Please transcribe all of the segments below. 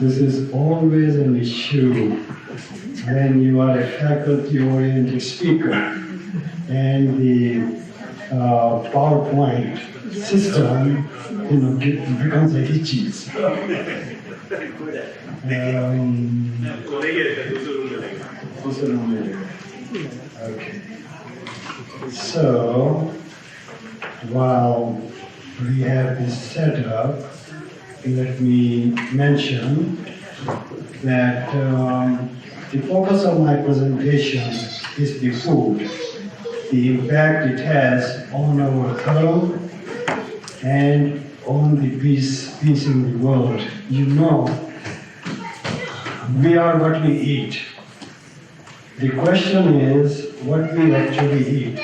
this is always an issue when you are a faculty-oriented speaker and the PowerPoint system, becomes a hitches. Okay. So, while we have this set up, let me mention that the focus of my presentation is the food, the impact it has on our health and on the peace in the world. You know, we are what we eat. The question is what we actually eat.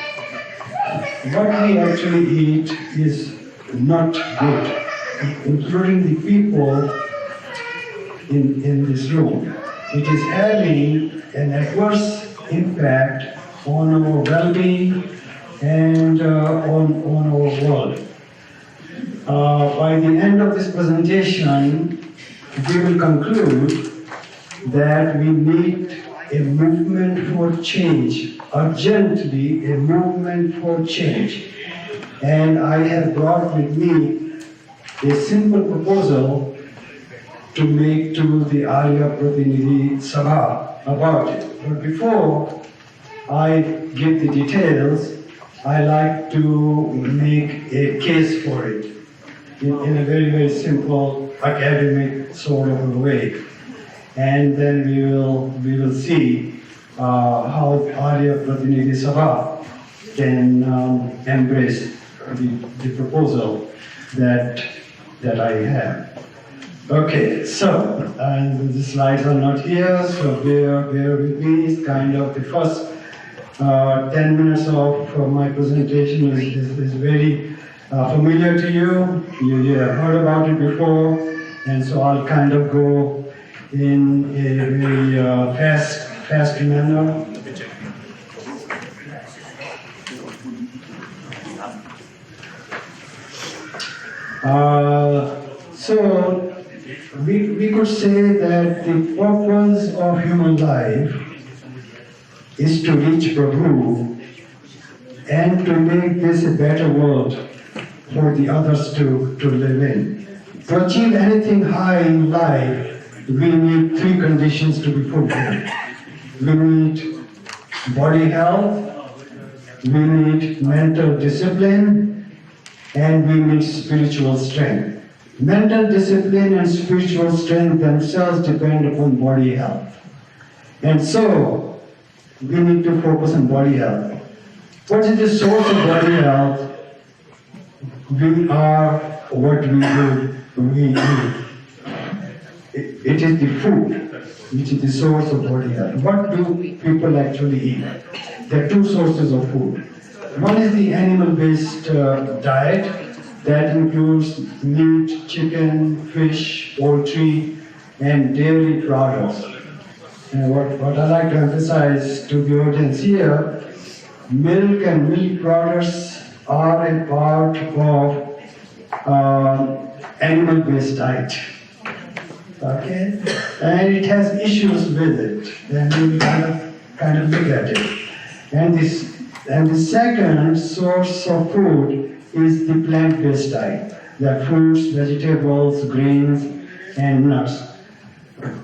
What we actually eat is not good, including the people in this room. It is having an adverse impact on our well-being and on our world. By the end of this presentation, we will conclude that we need a movement for change, urgently a movement for change. And I have brought with me a simple proposal to make to the Arya Pratinidhi Sabha about it. But before I give the details, I like to make a case for it in a very, very simple academic sort of a way. And then we will see how Arya Pratinidhi Sabha can embrace the proposal that I have. Okay, so, and the slides are not here, so bear with me. It's kind of the first 10 minutes of my presentation is very familiar to you. You have heard about it before, and so I'll kind of go in a very fast manner. So we could say that the purpose of human life is to reach Prabhu and to make this a better world for the others to live in. To achieve anything high in life, we need three conditions to be fulfilled. We need body health, we need mental discipline, and we need spiritual strength. Mental discipline and spiritual strength themselves depend upon body health. And so, we need to focus on body health. What is the source of body health? We are what we eat. It is the food which is the source of body health. What do people actually eat? There are two sources of food. One is the animal-based diet that includes meat, chicken, fish, poultry, and dairy products. And what I like to emphasize to the audience here, milk and milk products are a part of animal-based diet. Okay? And it has issues with it. Then we kind of look at it. And the second source of food is the plant-based diet. The fruits, vegetables, grains, and nuts.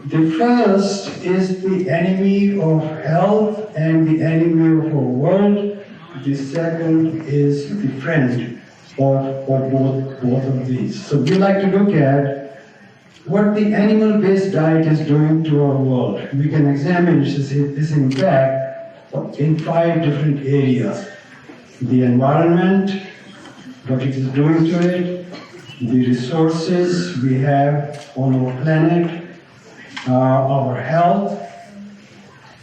The first is the enemy of health and the enemy of our world. The second is the friend of both of these. So we like to look at what the animal-based diet is doing to our world. We can examine this impact in 5 different areas. The environment, what it is doing to it, the resources we have on our planet, our health,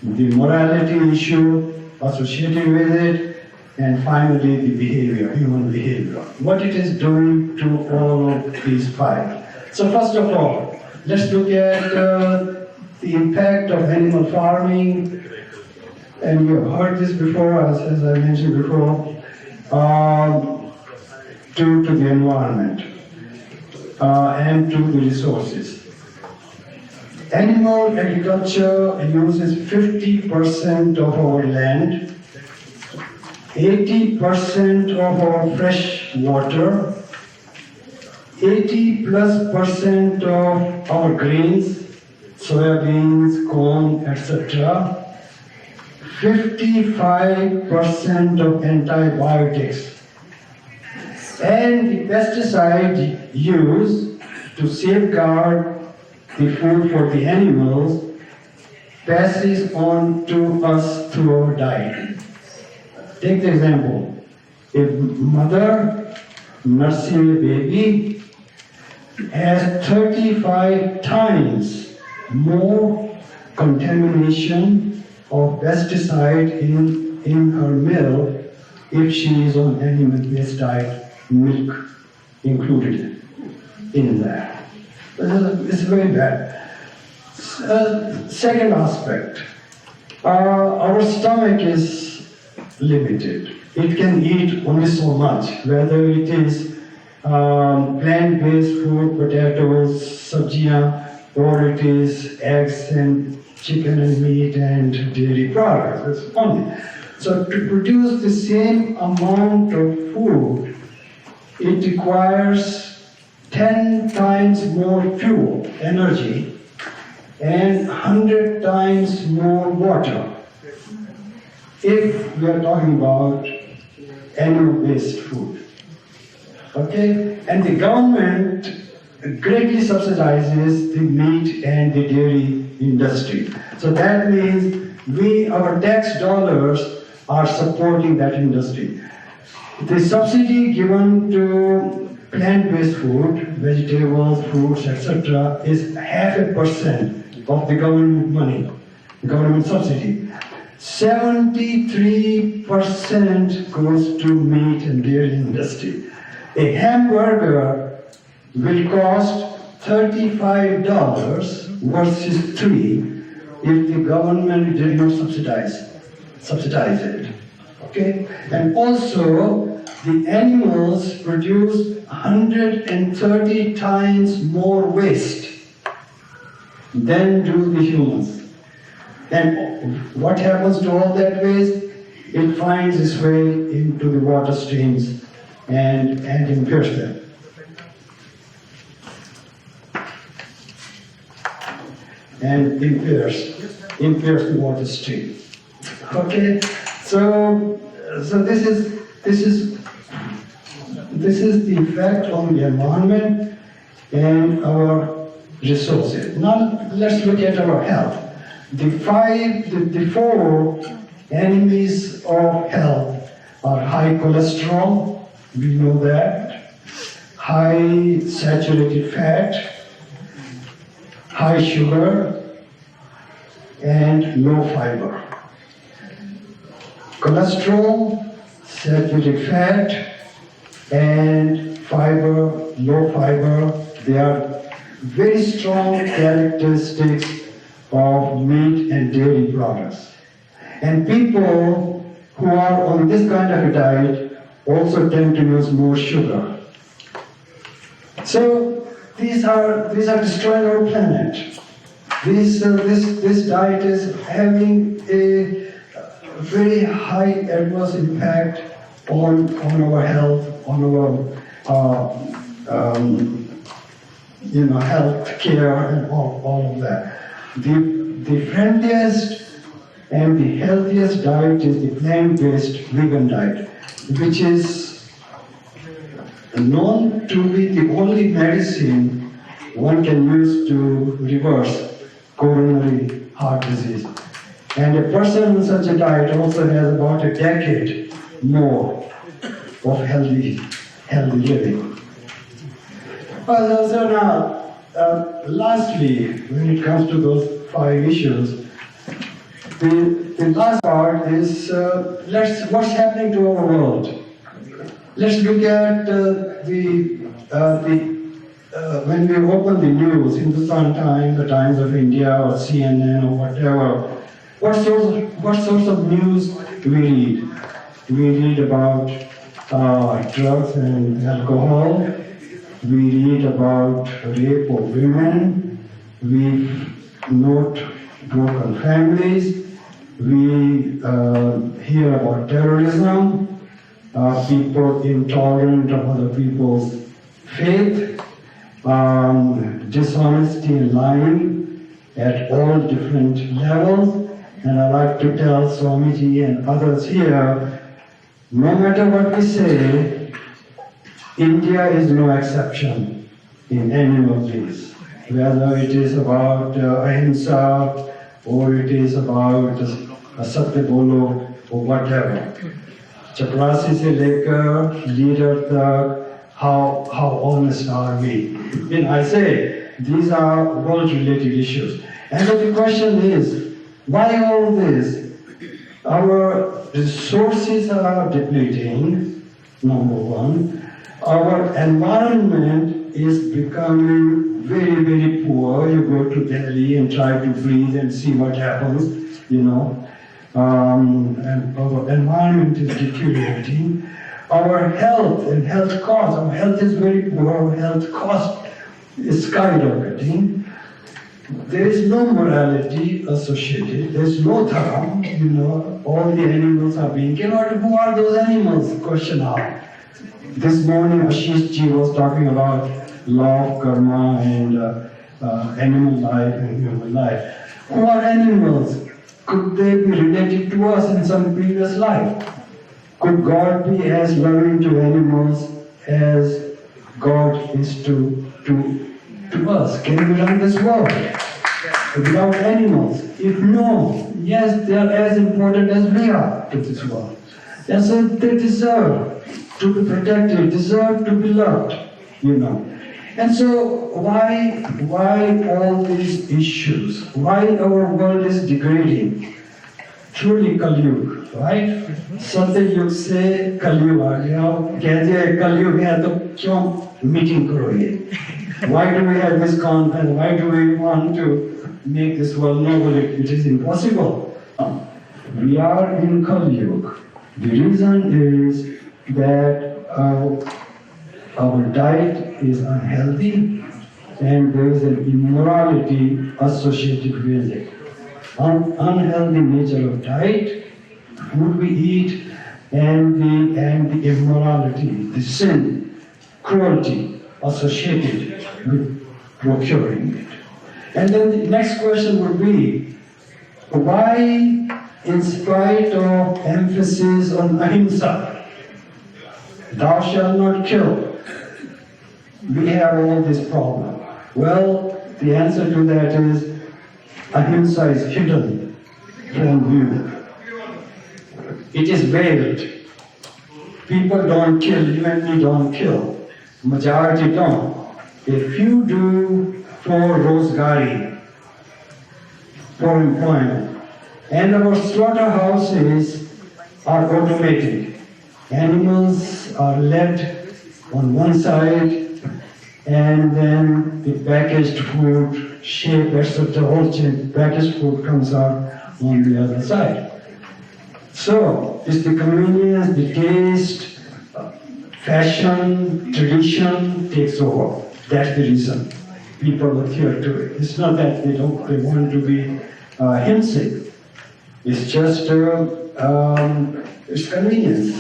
the morality issue associated with it, and finally the behavior, human behavior. What it is doing to all of these 5. So first of all, let's look at the impact of animal farming. And you've heard this before, as I mentioned before, to the environment and to the resources. Animal agriculture uses 50% of our land, 80% of our fresh water, 80+% of our grains, soybeans, corn, etc., 55% of antibiotics, and the pesticide used to safeguard the food for the animals passes on to us through our diet. Take the example. If mother nursing a baby has 35 times more contamination of pesticide in her milk if she is on animal-based diet, milk included in that. It's very bad. Second aspect, our stomach is limited. It can eat only so much, whether it is plant-based food, potatoes, sabjiyan, or it is eggs and chicken and meat and dairy products. That's only. So to produce the same amount of food, it requires 10 times more fuel, energy, and 100 times more water. If we are talking about animal-based food. Okay? And the government greatly subsidizes the meat and the dairy industry. So that means our tax dollars are supporting that industry. The subsidy given to plant-based food, vegetables, fruits, etc., is 0.5% of the government money, government subsidy. 73% goes to meat and dairy industry. A hamburger will cost $35 versus $3 if the government did not subsidize it. Okay? And also, the animals produce 130 times more waste than do the humans. And what happens to all that waste? It finds its way into the water streams and impairs them. And impairs the water stream. Okay, so this is the effect on the environment and our resources. Now let's look at our health. The four enemies of health are high cholesterol, we know that, high saturated fat, high sugar, and low fiber. Cholesterol, saturated fat, and fiber, low fiber, they are very strong characteristics of meat and dairy products. And people who are on this kind of a diet also tend to use more sugar. So these are destroying our planet. This diet is having a very high adverse impact on our health, on our health care and all of that. The friendliest and the healthiest diet is the plant-based vegan diet, which is known to be the only medicine one can use to reverse coronary heart disease. And a person on such a diet also has about a decade more of healthy living. So now, lastly, when it comes to those 5 issues, the last part is what's happening to our world. Let's look at when we open the news, Hindustan Times, the Times of India, or CNN, or whatever. What sorts of news do we read? We read about drugs and alcohol. We read about rape of women. we note broken families, we hear about terrorism, people intolerant of other people's faith, dishonesty and lying at all different levels. And I like to tell Swamiji and others here, no matter what we say, India is no exception in any of these. Whether it is about ahimsa, or it is about satya bolo, or whatever. Chaprasi se lekar leader tak, how honest are we? When I say these are world-related issues, and so the question is, why all this? Our resources are depleting, number one. Our environment is becoming very, very poor. You go to Delhi and try to breathe and see what happens, and our environment is deteriorating. Our health and health costs, our health is very poor, our health cost is skyrocketing. There is no morality associated, there is no dharma, all the animals are being killed. Who are those animals? Question out. This morning Ashish Ji was talking about law of karma and animal life and human life. Who are animals? Could they be related to us in some previous life? Could God be as loving to animals as God is to us? Can we run this world without animals? If no, yes, they are as important as we are to this world. And so they deserve to be protected, deserve to be loved, And so why all these issues? Why our world is degrading? Truly Kali Yuga, right? Satya Yuga se Kali Yuga aa gaya. Kehte Kali Yuga hai to kyun meeting karoge? Why do we have this conference? Why do we want to make this world noble? It is impossible. We are in Kali Yuga. The reason is that our diet is unhealthy and there is an immorality associated with it. Unhealthy nature of diet, food we eat, and the immorality, the sin, cruelty associated with procuring it. And then the next question would be, why, in spite of emphasis on ahimsa, thou shalt not kill, we have all this problem? Well, the answer to that is, ahimsa is hidden from view. It is veiled. People don't kill, you and me don't kill. Majority don't. If you do for rozgari, for employment, and our slaughterhouses are automated. Animals are led on one side, and then the packaged food, shape, etc., all packaged food comes out on the other side. So, it's the convenience, the taste, fashion, tradition takes over. That's the reason people adhere to it. It's not that they want to be hymsic. It's just it's convenience,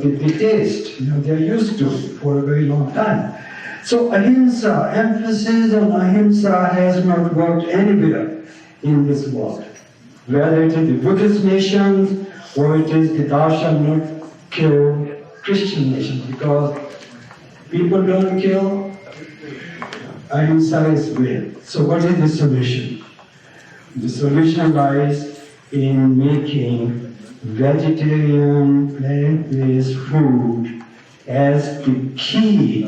the taste. They're used to it for a very long time. So ahimsa, emphasis on ahimsa has not worked anywhere in this world. Whether it is the Buddhist nations or it is the thou shalt not kill Christian nations, because people don't kill, ahimsa is real. So what is the solution? The solution lies in making vegetarian, plant-based food as the key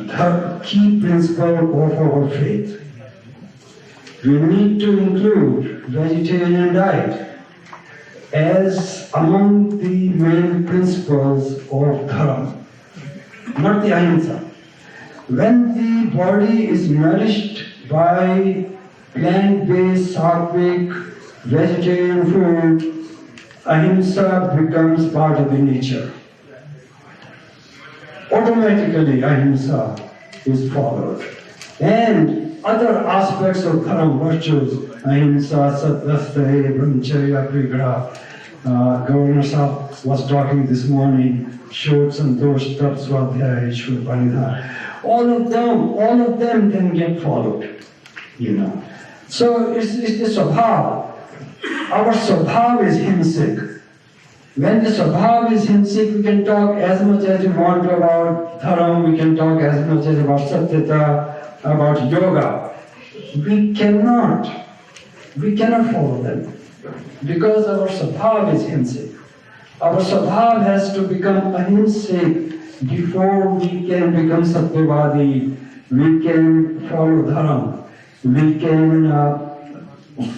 principle of our faith. We need to include vegetarian diet as among the main principles of Dharma, not the ahimsa. When the body is nourished by plant-based, sattvic, vegetarian food, ahimsa becomes part of the nature. Automatically ahimsa is followed. And other aspects of dharma, virtues, ahimsa, satyasthaya, brahmacharya, prigraha. Governor Sahib was talking this morning, showed santosh, tap, swadhyaya, ishwar, parinidhar. All of them can get followed, you know. So it's the swabhav. Our swabhav is himsic. When the swabhav is himsic, we can talk as much as we want about dharma, we can talk as much as about satyata, about yoga. We cannot follow them. Because our swabhav is himsic. Our swabhav has to become ahimsic before we can become satyavadi, we can follow dharma, we can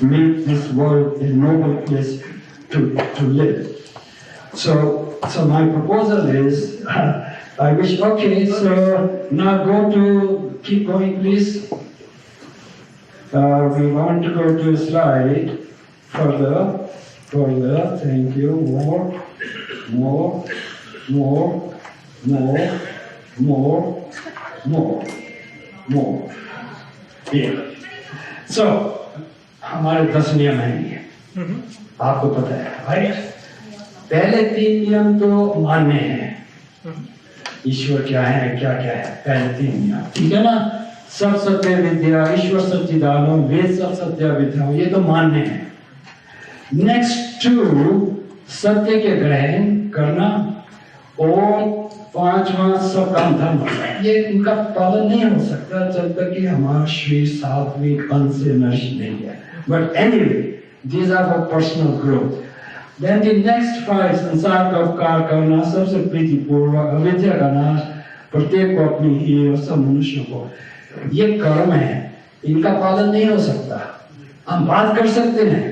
make this world a noble place to live. So my proposal is, I wish, okay, so now keep going please. We want to go to a slide. Further, thank you, more. Yeah. So, हमारे 10 नियम हैं ये, आपको पता है, right? पहले 3 नियम तो मान्य हैं, ईश्वर क्या है, क्या है, पहले 3 नियम, ठीक है ना? सब सत्य विद्या, ईश्वर सच्चिदानंद, वेद सब सत्य विद्या, ये तो मान्य है। नेक्स्ट 2 सत्य के ग्रहण करना और 5वां सब काम धर्म, ये इनका पालन नहीं हो सकता जब तक कि हमारा शरीर सात्विक अन्न से नष्ट नहीं है। But anyway, these are for personal growth. Then the next 5 संसार का उपकार करना, सबसे प्रीतिपूर्वक, अविद्या का नाश, प्रत्येक को अपनी ही और सब मनुष्यों को, ये कर्म है, इनका पालन नहीं हो सकता। हम बात कर सकते हैं,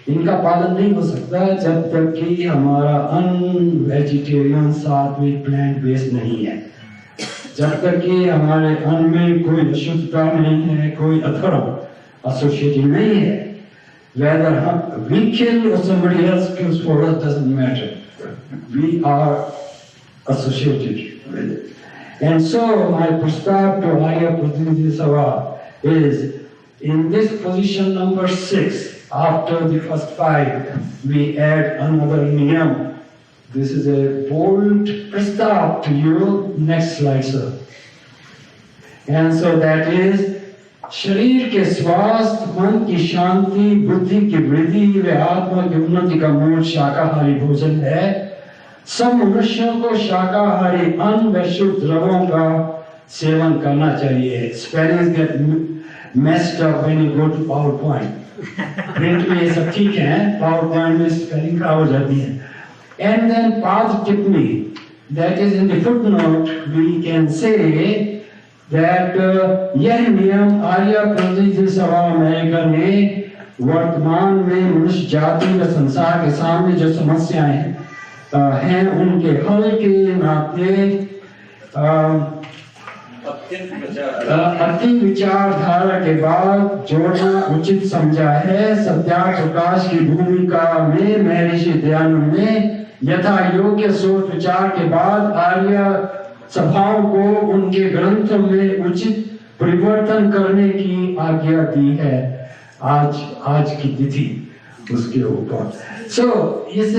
इनका पालन नहीं हो सकता जब तक कि हमारा अन्न वेजिटेरियन सात्विक प्लांट बेस्ड नहीं है, जब तक कि हमारे अन्न में कोई अशुद्धता नहीं है, कोई अधर्म एसोसिएटेड नहीं है। Whether we kill or somebody else kills for us doesn't matter. We are associated with it. And so my prastav to Arya Pratinidhi Sabha is, in this position number 6, after the first 5, we add another niyam. This is a bold prastav to you. Next slide, sir. And so that is, शरीर के स्वास्थ्य, मन की शांति, बुद्धि की वृद्धि व आत्मा की उन्नति का मूल शाकाहारी भोजन है। सब मनुष्यों को शाकाहारी अन्न व शुद्ध द्रवों का सेवन करना चाहिए। Spellings get messed up when you go to PowerPoint. Print में ये सब ठीक है, PowerPoint में स्पेलिंग खराब हो जाती है। And then पाद टिप्पणी, that is in the footnote, we can say that यह नियम आर्य प्रतिनिधि सभा अमेरिका ने वर्तमान में मनुष्य जाति व संसार के सामने जो समस्याएं हैं उनके हल के नाते अति विचारधारा के बाद जोड़ना उचित समझा है। सत्यार्थ प्रकाश की भूमिका में महर्षि दयानंद ने यथा योग्य सोच विचार के बाद आर्य सभाओं को उनके ग्रंथों में उचित परिवर्तन करने की आज्ञा दी है। आज की तिथि उसके ऊपर। So इस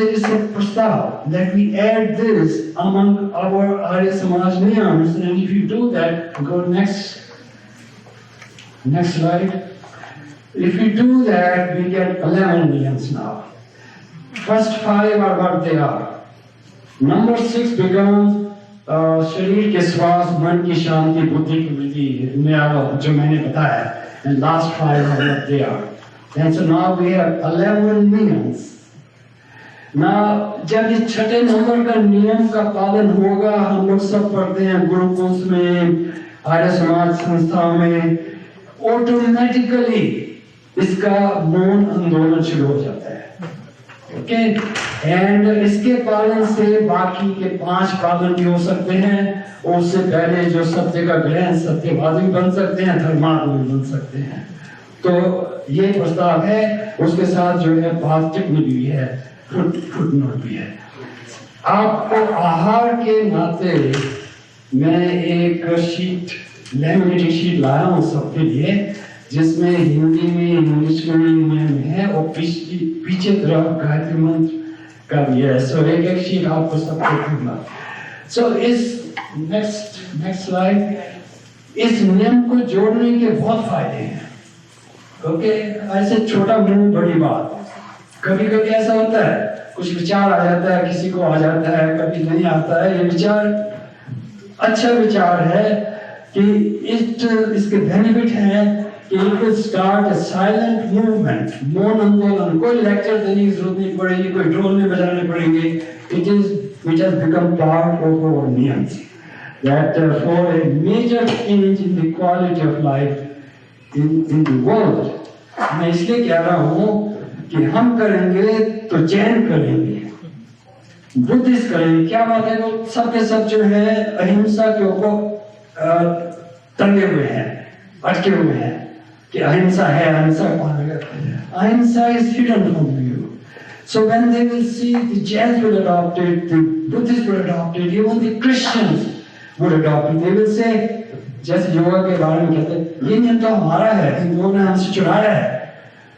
प्रस्ताव that we add this among our Arya Samaj niyams, and if you do that, go next slide. If you do that, we get 11 niyams now. First 5 are what they are. Number 6 becomes शरीर के स्वास्थ्य, मन की शांति, बुद्धि की वृद्धि, जो मैंने बताया, and last 5 are what they are. And so now we have 11 niyams. Now जब इस छठे नंबर का नियम का पालन होगा, हम लोग सब पढ़ते हैं गुरुकुल में, आर्य समाज संस्थाओं में, ऑटोमेटिकली इसका मौन आंदोलन शुरू हो जाता है। ओके, एंड इसके पालन से बाकी के 5 पालन भी हो सकते हैं, और उससे पहले जो सत्य का ग्रहण, सत्यवादी बन सकते हैं, धर्मात्मा बन सकते हैं। तो ये प्रस्ताव है, उसके साथ जो है बात टिप्पणी भी है, फुटनोट भी है। आपको आहार के नाते मैं एक शीट लैमिनेटेड शीट लाया हूँ सबके लिए, जिसमें हिंदी में, इंग्लिश में नियम है और पीछे तरफ गायत्री मंत्र का भी है। सो एक शीट आपको सबको दूंगा। सो इस नेक्स्ट स्लाइड, इस नियम को जोड़ने के बहुत फायदे हैं। ओके, ऐसे छोटा मुंह बड़ी बात। कभी कभी ऐसा होता है, कुछ विचार आ जाता है, किसी को आ जाता है, कभी नहीं आता है। ये विचार अच्छा विचार है कि इसके बेनिफिट है कि you could start a silent movement, मौन आंदोलन। कोई लेक्चर देने की जरूरत नहीं पड़ेगी, कोई ढोल नहीं बजाने पड़ेंगे। It has become part of our niyams that for a major change in the quality of life in the world, मैं इसलिए कह रहा हूँ कि हम करेंगे तो जैन करेंगे, बुद्धिस्ट करेंगे। क्या बात है, वो सब के सब जो है अहिंसा के ऊपर टंगे हुए हैं, अटके हुए हैं कि अहिंसा है, अहिंसा मानेगा। अहिंसा is hidden from you. So when they will see, the Jains will adopt it, the Buddhists will adopt it, even the Christians will adopt it. They will say, जैसे योगा के बारे में कहते हैं, ये नियम तो हमारा है, हिंदुओं ने हमसे चुराया है।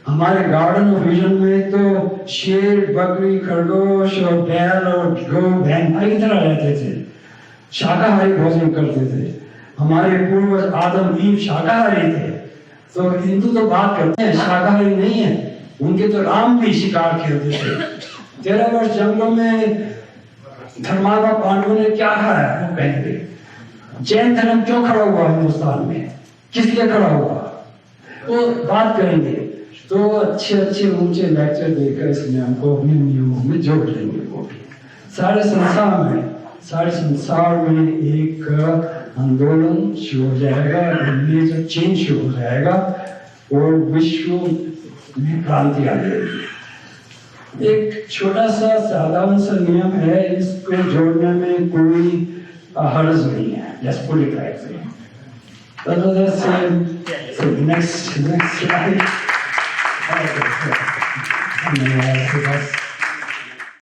हमारे गार्डन ऑफ विजन में तो शेर, बकरी, खरगोश और बैल और गौ, भैंस की तरह रहते थे, शाकाहारी भोजन करते थे। हमारे पूर्वज आदम ईव शाकाहारी थे। तो हिंदू तो बात करते हैं, शाकाहारी नहीं है। उनके तो राम भी शिकार खेलते थे। 13 वर्ष जंगलों में धर्मात्मा पांडवों ने क्या खाया, वो कहेंगे। जैन धर्म क्यों खड़ा हुआ हिंदुस्तान में, किस लिए खड़ा हुआ, वो बात करेंगे। तो अच्छे ऊंचे लेक्चर देकर इस नियम को अपने नियमों में जोड़ लेंगे। वो भी सारे संसार में एक आंदोलन शुरू हो जाएगा, मेजर चेंज शुरू हो जाएगा और विश्व में क्रांति आ जाएगी। एक छोटा सा साधारण सा नियम है, इसको जोड़ने में कोई हर्ज नहीं है। Let's put it right there. So next slide.